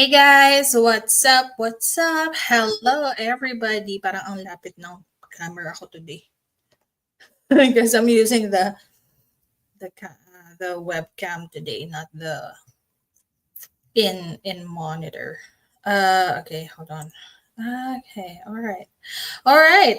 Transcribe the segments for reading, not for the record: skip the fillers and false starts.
Hey guys, what's up? What's up? Hello everybody. Parang ang lapit ng camera ko today. Because I'm using the webcam today, not the in monitor. Okay, hold on. Okay, all right. All right.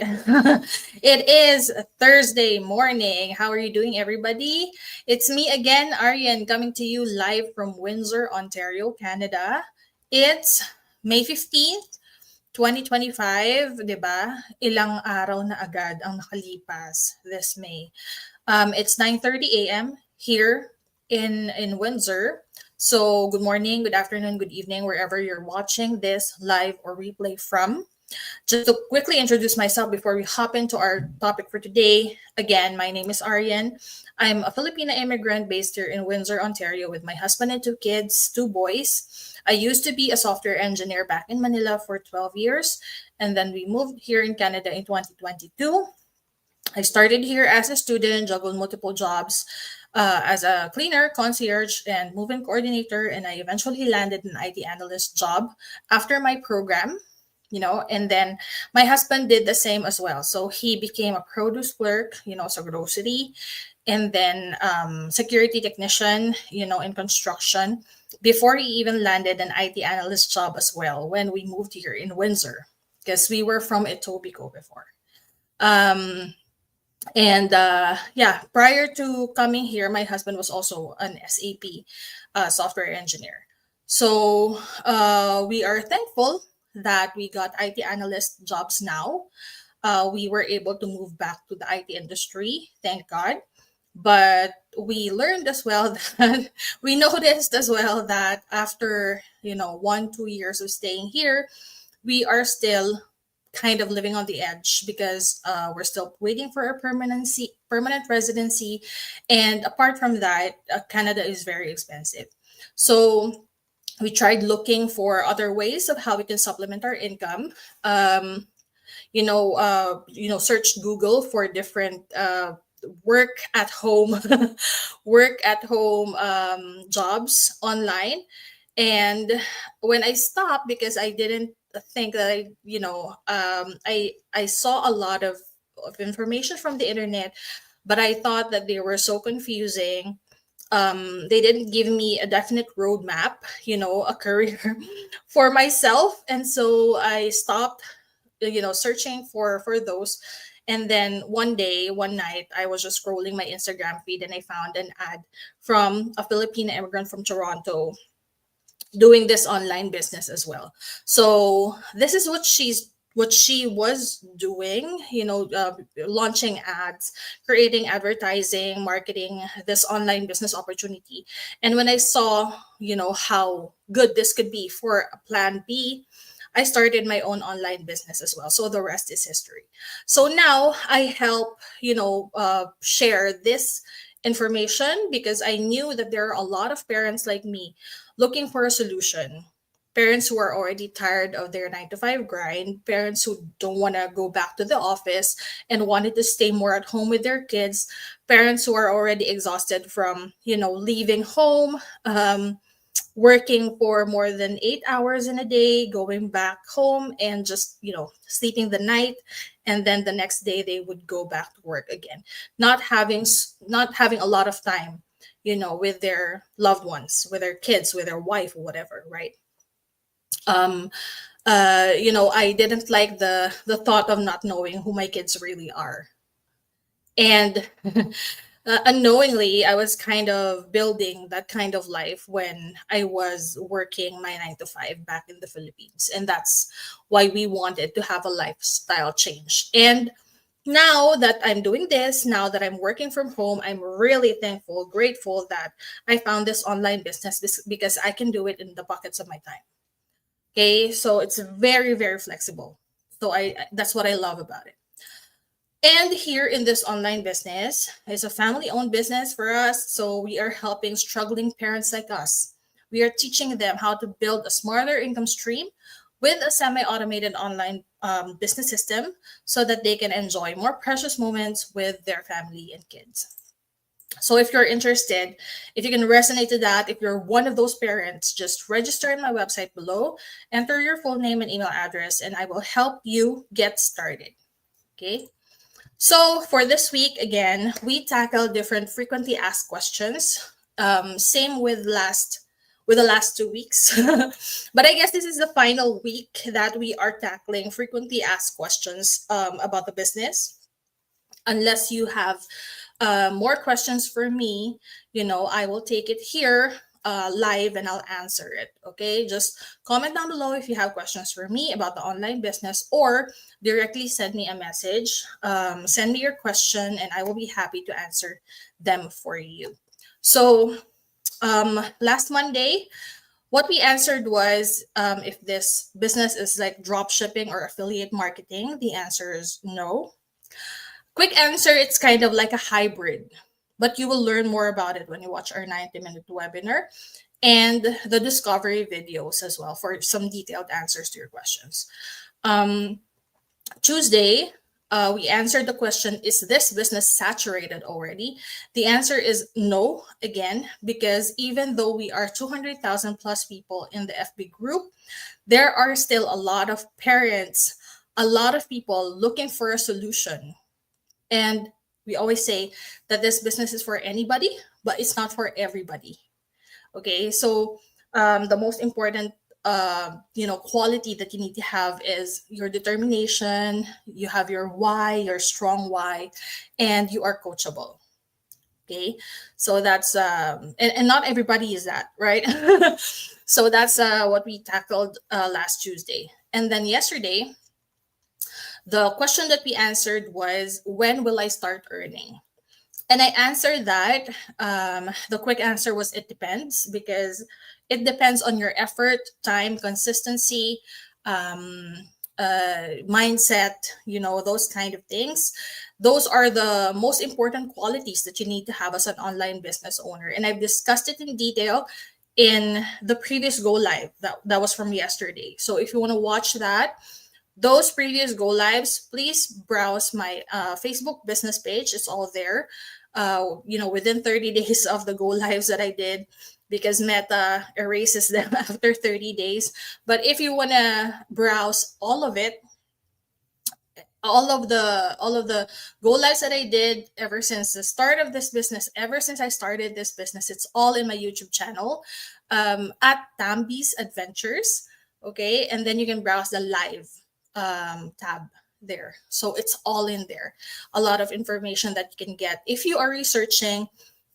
It is Thursday morning. How are you doing, everybody? It's me again, Aryan, coming to you live from Windsor, Ontario, Canada. It's May 15th, 2025, 'di ba? Ilang araw na agad ang nakalipas this May. It's 9:30 a.m. here in Windsor. So, good morning, good afternoon, good evening, wherever you're watching this live or replay from. Just to quickly introduce myself before we hop into our topic for today. Again, my name is Aryan. I'm a Filipina immigrant based here in Windsor, Ontario, with my husband and two kids, two boys. I used to be a software engineer back in Manila for 12 years, and then we moved here in Canada in 2022. I started here as a student, juggled multiple jobs as a cleaner, concierge, and move-in coordinator, and I eventually landed an IT analyst job after my program. And then my husband did the same as well. So he became a produce clerk, so grocery, and then security technician, in construction, before he even landed an IT analyst job as well when we moved here in Windsor, because we were from Etobicoke before. And yeah, prior to coming here, my husband was also an SAP software engineer. So we are thankful that we got IT analyst jobs now. We were able to move back to the IT industry, thank God. But we learned as well that we noticed as well that after 1-2 years of staying here, we are still kind of living on the edge because we're still waiting for a permanent residency, and apart from that, Canada is very expensive. So we tried looking for other ways of how we can supplement our income. Search Google for different work at home jobs online. And when I stopped, because I didn't think that I saw a lot of information from the internet, but I thought that they were so confusing. They didn't give me a definite roadmap, a career for myself, and so I stopped searching for those. And then one night, I was just scrolling my Instagram feed, and I found an ad from a Filipino immigrant from Toronto doing this online business as well. So this is what she was doing, launching ads, creating advertising, marketing this online business opportunity. And when I saw, how good this could be for a plan B, I started my own online business as well. So the rest is history. So now I help, share this information because I knew that there are a lot of parents like me looking for a solution. Parents who are already tired of their 9 to 5 grind, parents who don't want to go back to the office and wanted to stay more at home with their kids, parents who are already exhausted from, leaving home, working for more than 8 hours in a day, going back home and just, sleeping the night. And then the next day they would go back to work again, not having a lot of time, with their loved ones, with their kids, with their wife, or whatever, right? Um, I didn't like the thought of not knowing who my kids really are. And unknowingly, I was kind of building that kind of life when I was working my 9 to 5 back in the Philippines. And that's why we wanted to have a lifestyle change. And now that I'm doing this, now that I'm working from home, I'm really thankful, grateful that I found this online business because I can do it in the pockets of my time. Okay, so it's very, very flexible. So that's what I love about it. And here in this online business, it's a family owned business for us. So we are helping struggling parents like us. We are teaching them how to build a smarter income stream with a semi automated online business system so that they can enjoy more precious moments with their family and kids. So if you're interested, if you can resonate to that, if you're one of those parents, just register in my website below, enter your full name and email address, and I will help you get started. Okay. So for this week, again, we tackle different frequently asked questions. Same with the last 2 weeks, but I guess this is the final week that we are tackling frequently asked questions about the business. Unless you have more questions for me, I will take it here live and I'll answer it. Okay, just comment down below if you have questions for me about the online business, or directly send me a message. Send me your question and I will be happy to answer them for you. So, last Monday, what we answered was, if this business is like drop shipping or affiliate marketing. The answer is no. Quick answer, it's kind of like a hybrid, but you will learn more about it when you watch our 90-minute webinar and the discovery videos as well for some detailed answers to your questions. Um, Tuesday, we answered the question, is this business saturated already? The answer is no, again, because even though we are 200,000 plus people in the FB group, there are still a lot of parents, a lot of people looking for a solution. And we always say that this business is for anybody, but it's not for everybody. Okay, so the most important quality that you need to have is your determination. You have your why, your strong why, and you are coachable. Okay, so that's and not everybody is that, right? So that's what we tackled last Tuesday. And then yesterday, the question that we answered was, when will I start earning? And I answered that. The quick answer was, it depends, because it depends on your effort, time, consistency, um, mindset, those kind of things. Those are the most important qualities that you need to have as an online business owner. And I've discussed it in detail in the previous Go Live that was from yesterday. So if you want to watch that, those previous go lives, please browse my Facebook business page. It's all there. Within 30 days of the go lives that I did, because Meta erases them after 30 days. But if you want to browse all of it, all of the go lives that I did ever since the start of this business, ever since I started this business, it's all in my YouTube channel, at Tambi's Adventures. Okay, and then you can browse the live tab there. So it's all in there. A lot of information that you can get if you are researching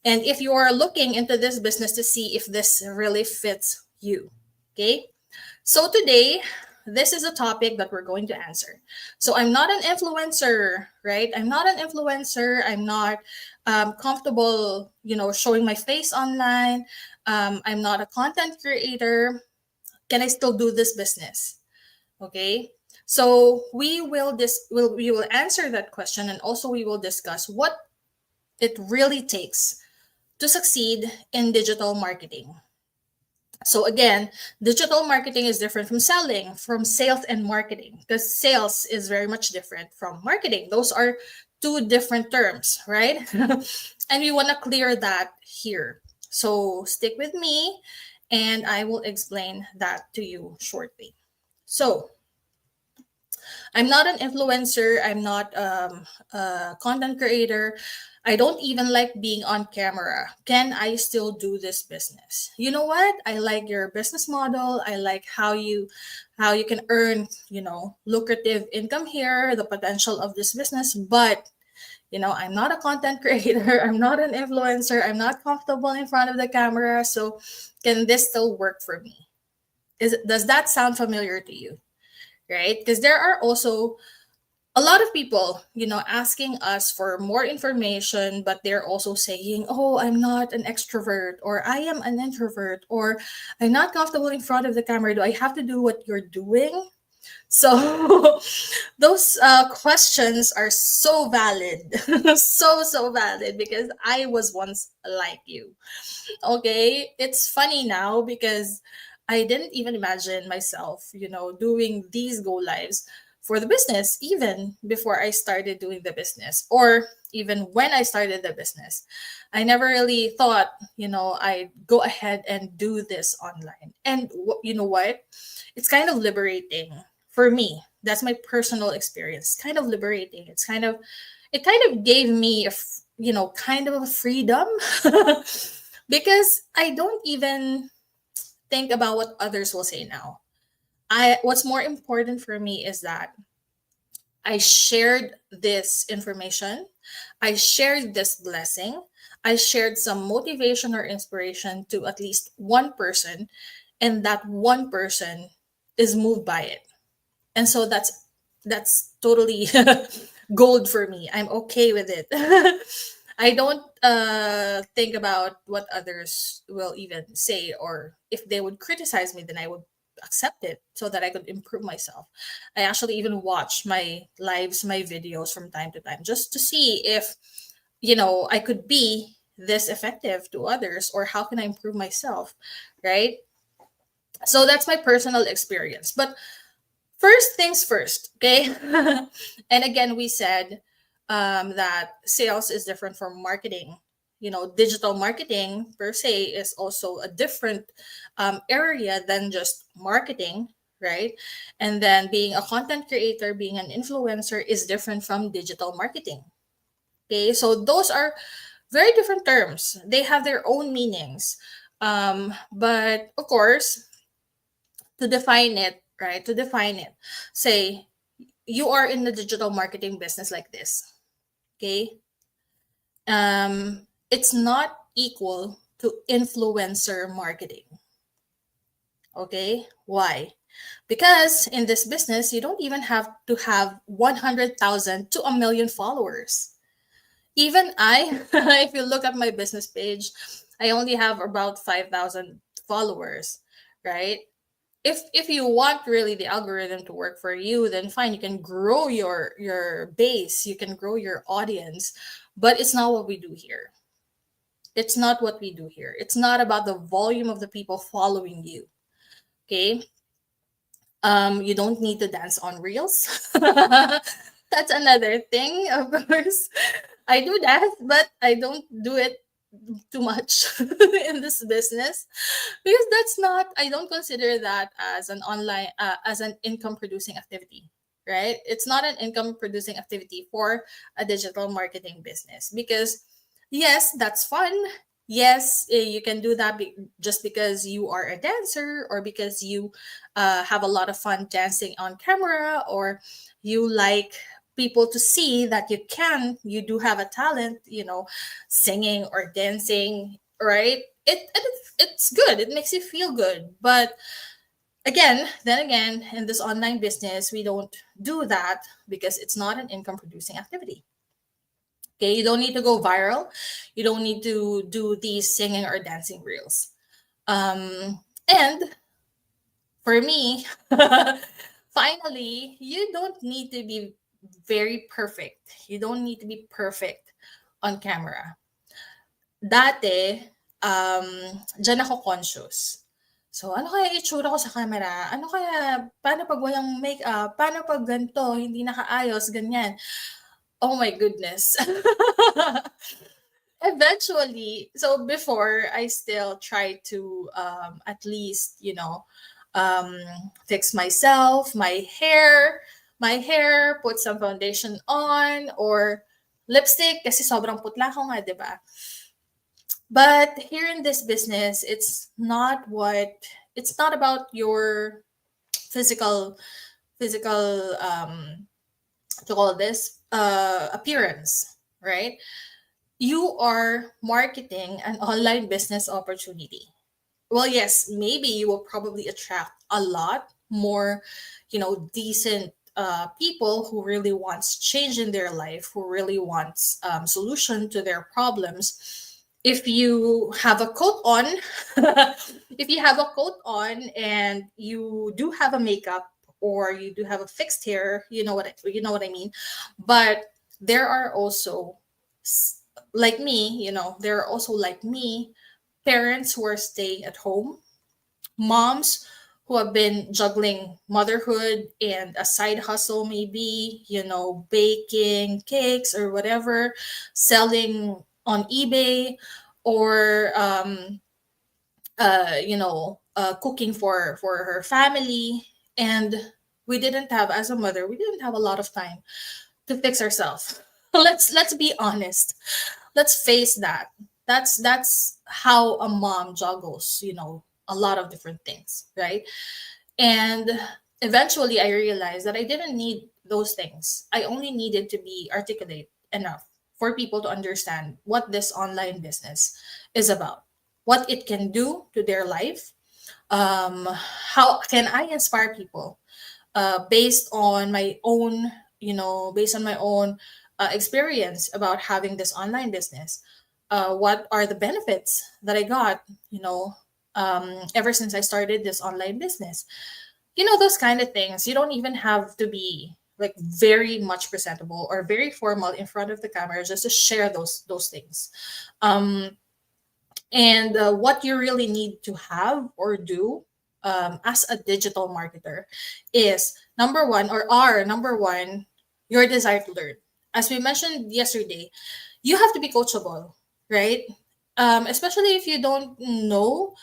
and if you are looking into this business to see if this really fits you. Okay. So today, this is a topic that we're going to answer. So I'm not an influencer, right? I'm not an influencer. I'm not comfortable, showing my face online. I'm not a content creator. Can I still do this business? Okay. So we will answer that question, and also we will discuss what it really takes to succeed in digital marketing. So again, digital marketing is different from sales and marketing, because sales is very much different from marketing. Those are two different terms, right? And we want to clear that here. So stick with me and I will explain that to you shortly. So, I'm not an influencer. I'm not a content creator. I don't even like being on camera. Can I still do this business? You know what? I like your business model. I like how you can earn, lucrative income here, the potential of this business, but I'm not a content creator. I'm not an influencer. I'm not comfortable in front of the camera. So can this still work for me? Does that sound familiar to you? Right? Because there are also a lot of people, asking us for more information, but they're also saying, oh, I'm not an extrovert, or I am an introvert, or I'm not comfortable in front of the camera. Do I have to do what you're doing? So those questions are so valid, so valid, because I was once like you. Okay, it's funny now because I didn't even imagine myself, doing these go lives for the business, even before I started doing the business, or even when I started the business. I never really thought, I'd go ahead and do this online. And you know what? It's kind of liberating for me. That's my personal experience. Kind of liberating. It kind of gave me kind of a freedom because I don't even think about what others will say now. What's more important for me is that I shared this information. I shared this blessing. I shared some motivation or inspiration to at least one person, and that one person is moved by it. And so that's totally gold for me. I'm okay with it. I don't think about what others will even say, or if they would criticize me, then I would accept it so that I could improve myself. I actually even watch my lives, my videos from time to time, just to see if I could be this effective to others, or how can I improve myself, right? So that's my personal experience. But first things first, okay? And again, we said that sales is different from marketing. Digital marketing per se is also a different area than just marketing, right? And then being a content creator, being an influencer is different from digital marketing. Okay, so those are very different terms. They have their own meanings. But of course, to define it, right? To define it, say you are in the digital marketing business like this. Okay. It's not equal to influencer marketing. Okay. Why? Because in this business, you don't even have to have 100,000 to a million followers. Even I, if you look at my business page, I only have about 5,000 followers, right? If you want really the algorithm to work for you, then fine, you can grow your base, you can grow your audience, but it's not what we do here. It's not what we do here. It's not about the volume of the people following you. Okay. You don't need to dance on reels. That's another thing, of course. I do dance, but I don't do it too much in this business, because that's not, I don't consider that as an online as an income producing activity, right? It's not an income producing activity for a digital marketing business, because yes, that's fun. Yes, you can do that just because you are a dancer, or because you have a lot of fun dancing on camera, or you like people to see that you do have a talent, singing or dancing, right? It's good. It makes you feel good. But then again, in this online business, we don't do that because it's not an income producing activity. Okay, you don't need to go viral. You don't need to do these singing or dancing reels. And for me, finally, you don't need to be very perfect. You don't need to be perfect on camera. Dati, dyan ako conscious. So, ano kaya itsura ko sa camera? Ano kaya, paano pag walang makeup? Paano pag ganito, hindi nakaayos, ganyan? Oh my goodness. Eventually, so before, I still try to at least, um, fix myself, my hair, put some foundation on, or lipstick, kasi sobrang putla ko nga, di ba? But here in this business, it's not about your physical, to call this, appearance, right? You are marketing an online business opportunity. Well, yes, maybe you will probably attract a lot more, decent people who really wants change in their life, who really wants solution to their problems. If you have a coat on, if you have a coat on and you do have a makeup, or you do have a fixed hair, you know what I mean. But there are also like me, there are also like me, parents who are staying at home, moms who have been juggling motherhood and a side hustle, maybe, baking cakes or whatever, selling on eBay, or cooking for her family. And we didn't have, as a mother, we didn't have a lot of time to fix ourselves. Let's be honest. Let's face that. That's how a mom juggles, a lot of different things, right? And eventually I realized that I didn't need those things. I only needed to be articulate enough for people to understand what this online business is about, what it can do to their life, how can I inspire people, based on my own, experience about having this online business. What are the benefits that I got, ever since I started this online business? Those kind of things. You don't even have to be like very much presentable or very formal in front of the camera just to share those things. Um, and what you really need to have or do, as a digital marketer, is number one, or are number one, your desire to learn. As we mentioned yesterday, you have to be coachable, right? Especially if you don't know,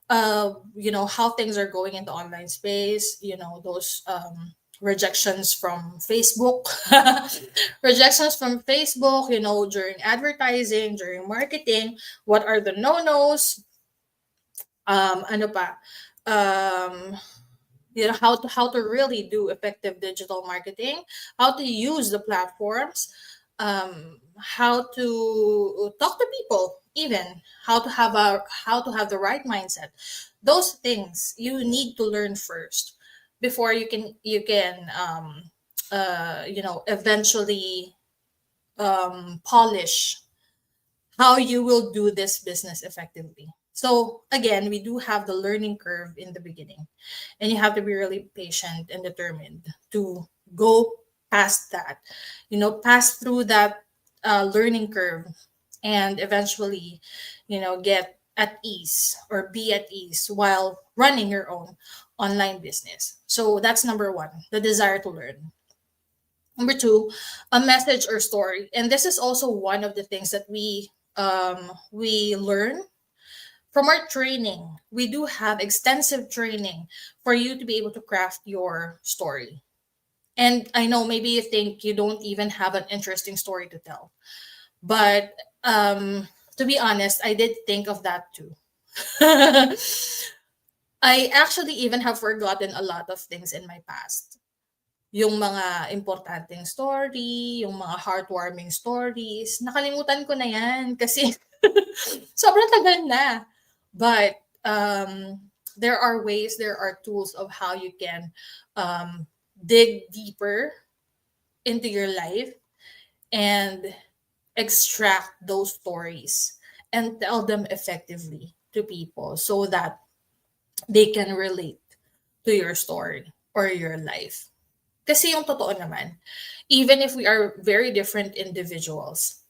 how things are going in the online space, those rejections from Facebook, rejections from Facebook, during advertising, during marketing. What are the no-nos? Ano pa? Um, how to really do effective digital marketing, how to use the platforms, how to talk to people, even how to have the right mindset. Those things you need to learn first before you can eventually polish how you will do this business effectively. So again, we do have the learning curve in the beginning, and you have to be really patient and determined to go past that, pass through that learning curve, and eventually, get at ease or be at ease while running your own online business. So that's number one, the desire to learn. Number two, a message or story. And this is also one of the things that we learn from our training. We do have extensive training for you to be able to craft your story. And I know maybe you think you don't even have an interesting story to tell. But to be honest, I did think of that too. I actually even have forgotten a lot of things in my past. Yung mga importanteng story, yung mga heartwarming stories, nakalimutan ko na yan kasi sobrang tagal na. But there are ways, there are tools of how you can dig deeper into your life and extract those stories and tell them effectively to people so that they can relate to your story or your life. Kasi yung totoo naman, even if we are very different individuals,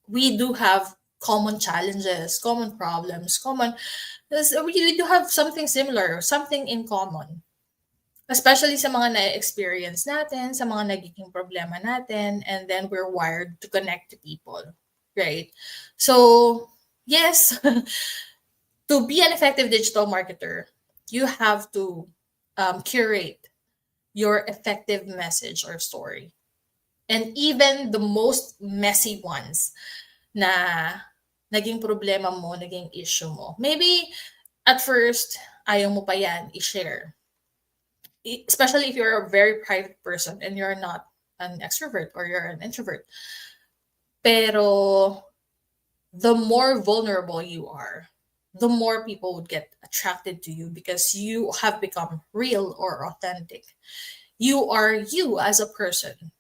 we do have common challenges, common problems, we do have something similar, something in common. Especially sa mga na-experience natin, sa mga nagiging problema natin, and then we're wired to connect to people, right? So, yes, to be an effective digital marketer, you have to curate your effective message or story. And even the most messy ones na naging problema mo, naging issue mo. Maybe at first, ayaw mo pa yan i-share. Especially if you're a very private person and you're not an extrovert or you're an introvert. Pero the more vulnerable you are, the more people would get attracted to you because you have become real or authentic. You are you as a person,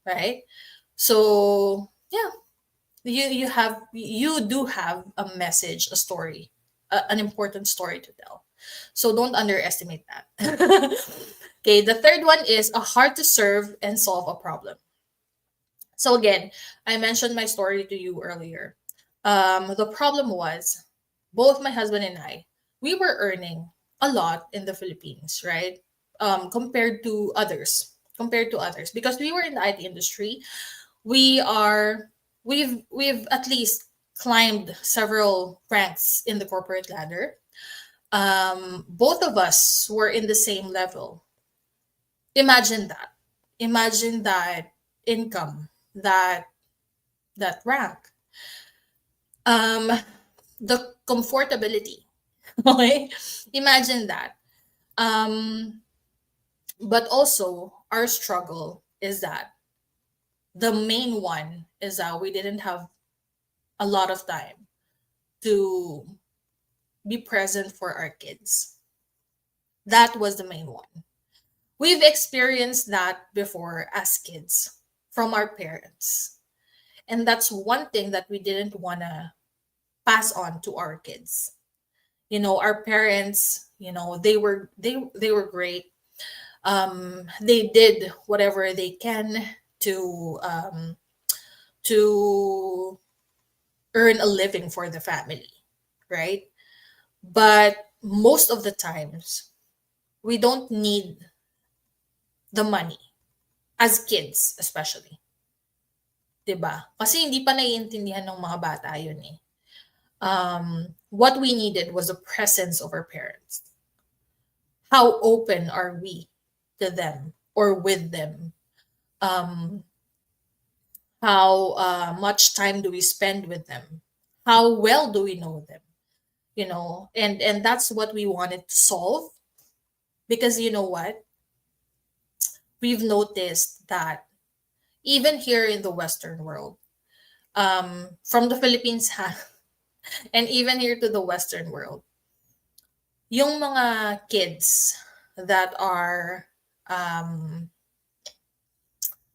right? So yeah, you do have a message, a story, an important story to tell. So don't underestimate that. Okay, the third one is a hard to serve and solve a problem. So again, I mentioned my story to you earlier. The problem was both my husband and I, we were earning. a lot in the Philippines, right? Compared to others, because we were in the IT industry, we are we've at least climbed several ranks in the corporate ladder. Both of us were in the same level. Imagine that. Imagine that income, that rank. Um, the comfortability. Okay, imagine that. Um, but also our struggle is that the main one is that we didn't have a lot of time to be present for our kids. That was the main one. We've experienced that before as kids from our parents. And that's one thing that we didn't want to pass on to our kids. Our parents, they were great. They did whatever they can to to earn a living for the family, right? But most of the times, we don't need the money as kids, especially. 'Di ba? Kasi hindi pa naiintindihan ng mga bata yun eh. What we needed was the presence of our parents. How open are we to them or with them? Um, how much time do we spend with them? How well do we know them? And that's what we wanted to solve, because you know what, we've noticed that even here in the Western world, from the Philippines and even here to the Western world, yung mga kids that are, um,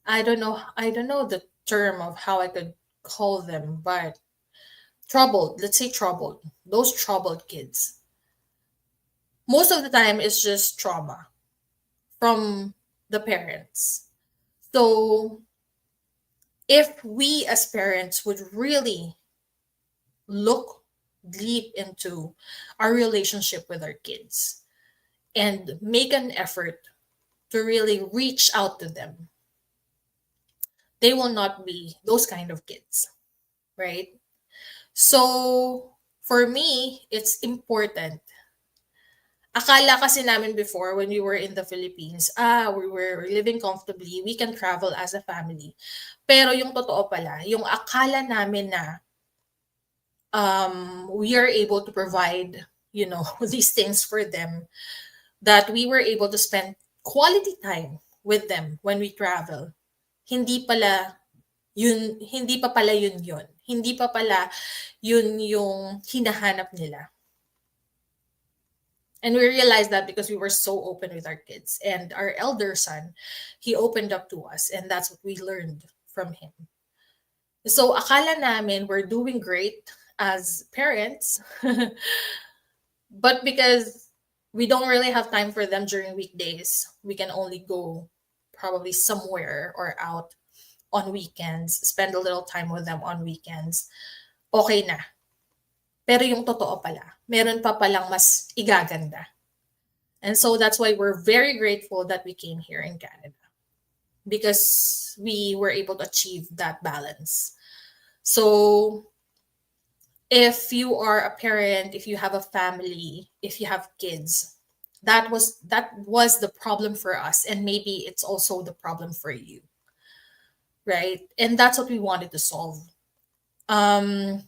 I don't know the term of how I could call them, but troubled, let's say troubled, those troubled kids, most of the time it's just trauma from the parents. So if we as parents would really look deep into our relationship with our kids and make an effort to really reach out to them, they will not be those kind of kids, right? So for me, it's important. Akala kasi namin before when we were in the Philippines, we were living comfortably, we can travel as a family. Pero yung totoo pala, yung akala namin na we are able to provide, these things for them, that we were able to spend quality time with them when we travel. Hindi pala hindi pa pala yun. Hindi pa pala yun yung hinahanap nila. And we realized that because we were so open with our kids. And our elder son, he opened up to us, and that's what we learned from him. So akala namin we're doing great as parents, but because we don't really have time for them during weekdays, we can only go probably somewhere or out on weekends, spend a little time with them on weekends. Okay na. Pero yung totoo pala, meron pa palang mas igaganda. And so that's why we're very grateful that we came here in Canada, because we were able to achieve that balance. So if you are a parent, if you have a family, if you have kids, that was the problem for us, and maybe it's also the problem for you, right? And that's what we wanted to solve. Um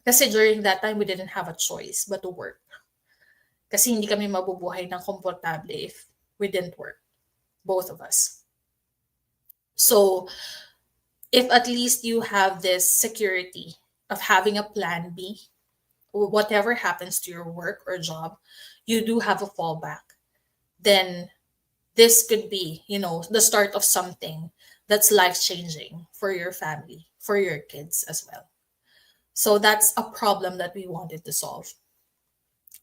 kasi during that time we didn't have a choice but to work. Kasi hindi kami mabubuhay ng komportable if we didn't work, both of us. So if at least you have this security of having a plan B, whatever happens to your work or job, you do have a fallback, then this could be, the start of something that's life changing for your family, for your kids as well. So that's a problem that we wanted to solve.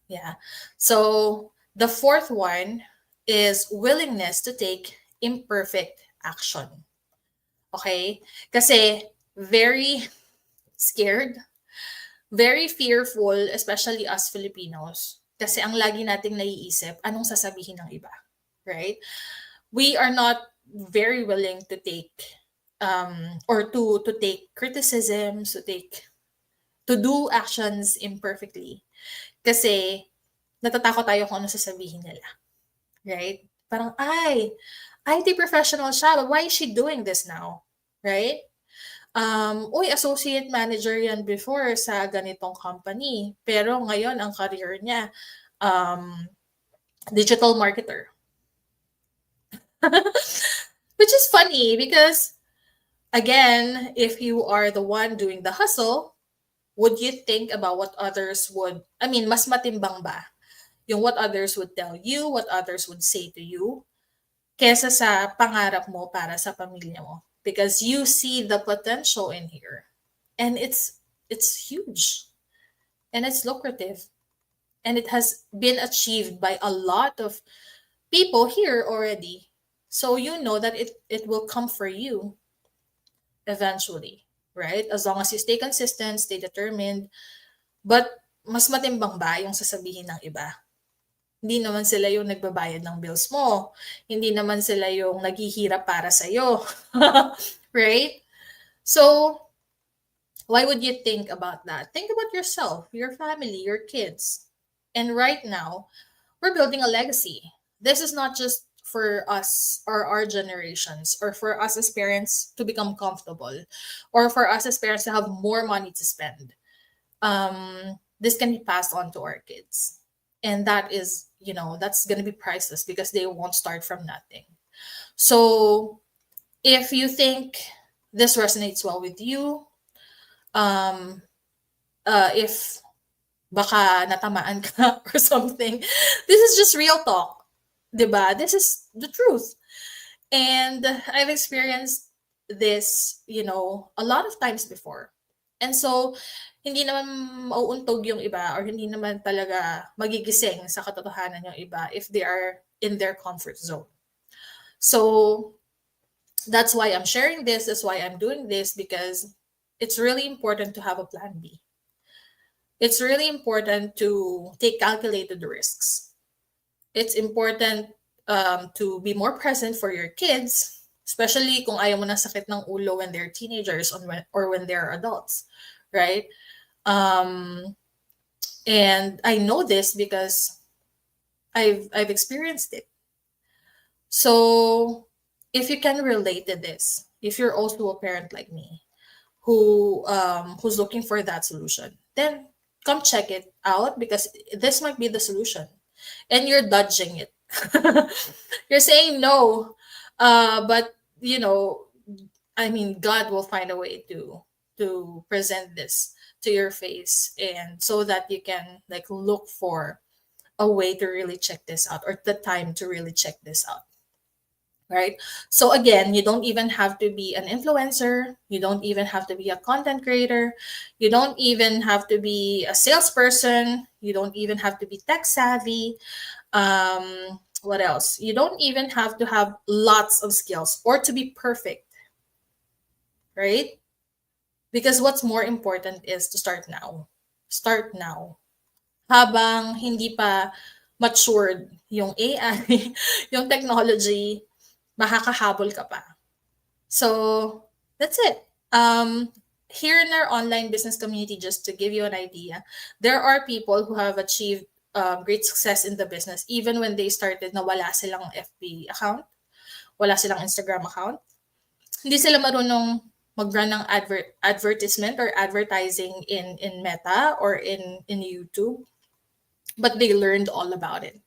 Yeah. So the fourth one is willingness to take imperfect action. Okay? Kasi very scared, very fearful, especially us Filipinos. Kasi ang lagi nating naiisip, anong sasabihin ng iba, right? We are not very willing to take or to take criticisms, to do actions imperfectly. Kasi natatakot tayo kung ano sasabihin nila, right? Parang, ay, IT professional siya, but why is she doing this now? Right? Uy, associate manager yan before sa ganitong company. Pero ngayon, ang career niya, um, digital marketer. Which is funny because, again, if you are the one doing the hustle, would you think about what others would, I mean, mas matimbang ba? Yung what others would tell you, what others would say to you, kesa sa pangarap mo para sa pamilya mo. Because you see the potential in here. And it's huge. And it's lucrative. And it has been achieved by a lot of people here already. So you know that it will come for you eventually, right? As long as you stay consistent, stay determined. But mas matimbang ba yung sasabihin ng iba? Hindi naman sila yung nagbabayad ng bills mo. Hindi naman sila yung naghihirap para sa'yo. Right? So, why would you think about that? Think about yourself, your family, your kids. And right now, we're building a legacy. This is not just for us or our generations or for us as parents to become comfortable or for us as parents to have more money to spend. This can be passed on to our kids. And that is, that's going to be priceless because they won't start from nothing. So if you think this resonates well with you, if baka natamaan ka or something, this is just real talk. Diba? This is the truth. And I've experienced this, a lot of times before. And so, hindi naman mauuntog yung iba or hindi naman talaga magigising sa katotohanan yung iba if they are in their comfort zone. So, that's why I'm sharing this. That's why I'm doing this, because it's really important to have a plan B. It's really important to take calculated risks. It's important to be more present for your kids, especially kung ayaw mo ng sakit ng ulo when they're teenagers or when they're adults, right? And I know this because I've experienced it. So if you can relate to this, if you're also a parent like me who's looking for that solution, then come check it out because this might be the solution. And you're dodging it. You're saying no, but I mean, God will find a way to present this to your face, and so that you can like look for a way to really check this out or the time to really check this out. Right? So again, you don't even have to be an influencer. You don't even have to be a content creator. You don't even have to be a salesperson. You don't even have to be tech savvy. What else? You don't even have to have lots of skills or to be perfect, right? Because what's more important is to start now. Start now. Habang hindi pa matured yung AI, yung technology, makakahabol ka pa. So, that's it. Here in our online business community, just to give you an idea, there are people who have achieved great success in the business even when they started na wala silang FB account, wala silang Instagram account. Hindi sila marunong mag-run ng advertisement or advertising in Meta or in YouTube, but they learned all about it.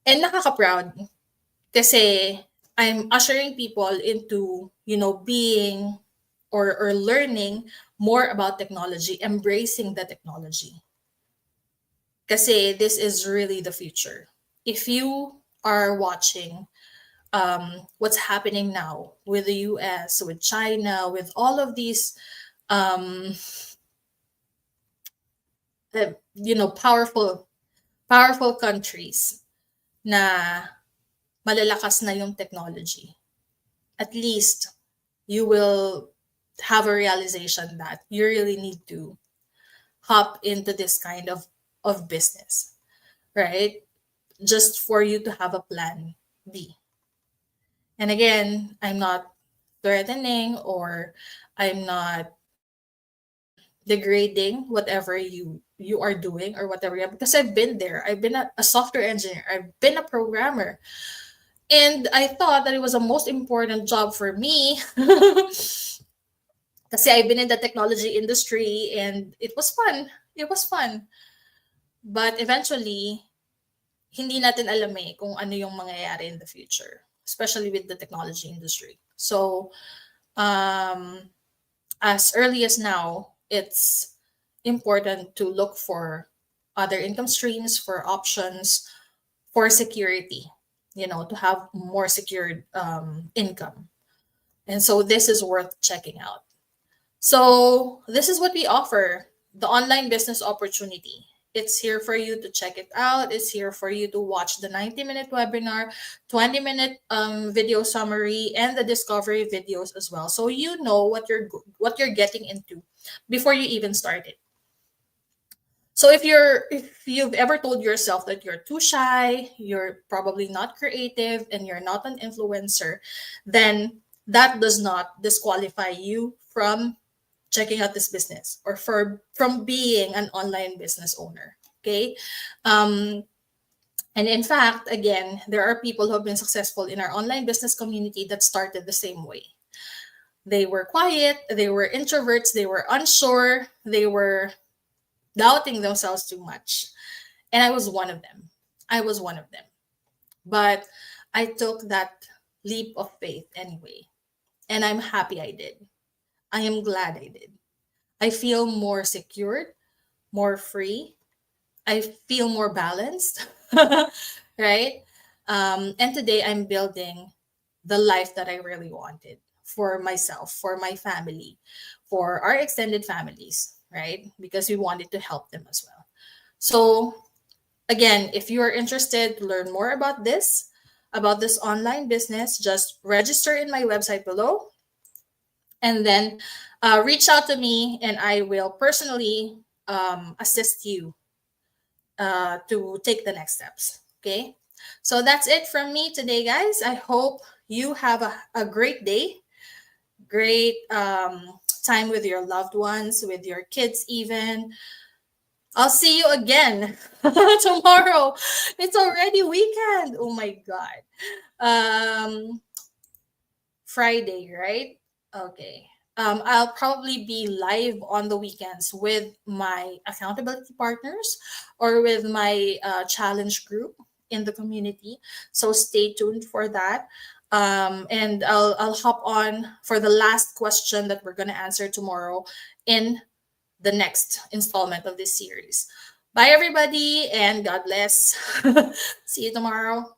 And nakaka-proud kasi I'm ushering people into, being or learning more about technology, embracing the technology. Kasi this is really the future. If you are watching what's happening now with the US, with China, with all of these, powerful countries na malalakas na yung technology, at least you will have a realization that you really need to hop into this kind of business. right? Just for you to have a plan B. And again, I'm not threatening or I'm not degrading whatever you are doing or whatever because I've been there. I've been a software engineer. I've been a programmer. And I thought that it was the most important job for me kasi I've been in the technology industry and it was fun. It was fun. But eventually, hindi natin alam kung ano yung mangyayari in the future, especially with the technology industry. So, um, as early as now, it's important to look for other income streams, for options, for security, to have more secured income. And so this is worth checking out. So, this is what we offer, the online business opportunity. It's here for you to check it out. It's here for you to watch the 90-minute webinar, 20-minute video summary, and the discovery videos as well. So you know what you're getting into before you even start it. So if you've ever told yourself that you're too shy, you're probably not creative, and you're not an influencer, then that does not disqualify you from checking out this business or from being an online business owner. Okay. um, and in fact, again, there are people who have been successful in our online business community that started the same way. They were quiet, they were introverts, they were unsure, they were doubting themselves too much, and I was one of them. I was one of them, but I took that leap of faith anyway, and I'm happy I did. I am glad I did. I feel more secured, more free. I feel more balanced, right? And today I'm building the life that I really wanted for myself, for my family, for our extended families, right? Because we wanted to help them as well. So, again, if you are interested to learn more about this online business, just register in my website below and then reach out to me and I will personally assist you to take the next steps. Okay. So that's it from me today, guys. I hope you have a great day, great time with your loved ones, with your kids, even. I'll see you again tomorrow. It's already weekend. Oh my God. Um, Friday, right? Okay. I'll probably be live on the weekends with my accountability partners or with my challenge group in the community. So stay tuned for that. And I'll hop on for the last question that we're gonna answer tomorrow in the next installment of this series. Bye, everybody, and God bless. See you tomorrow.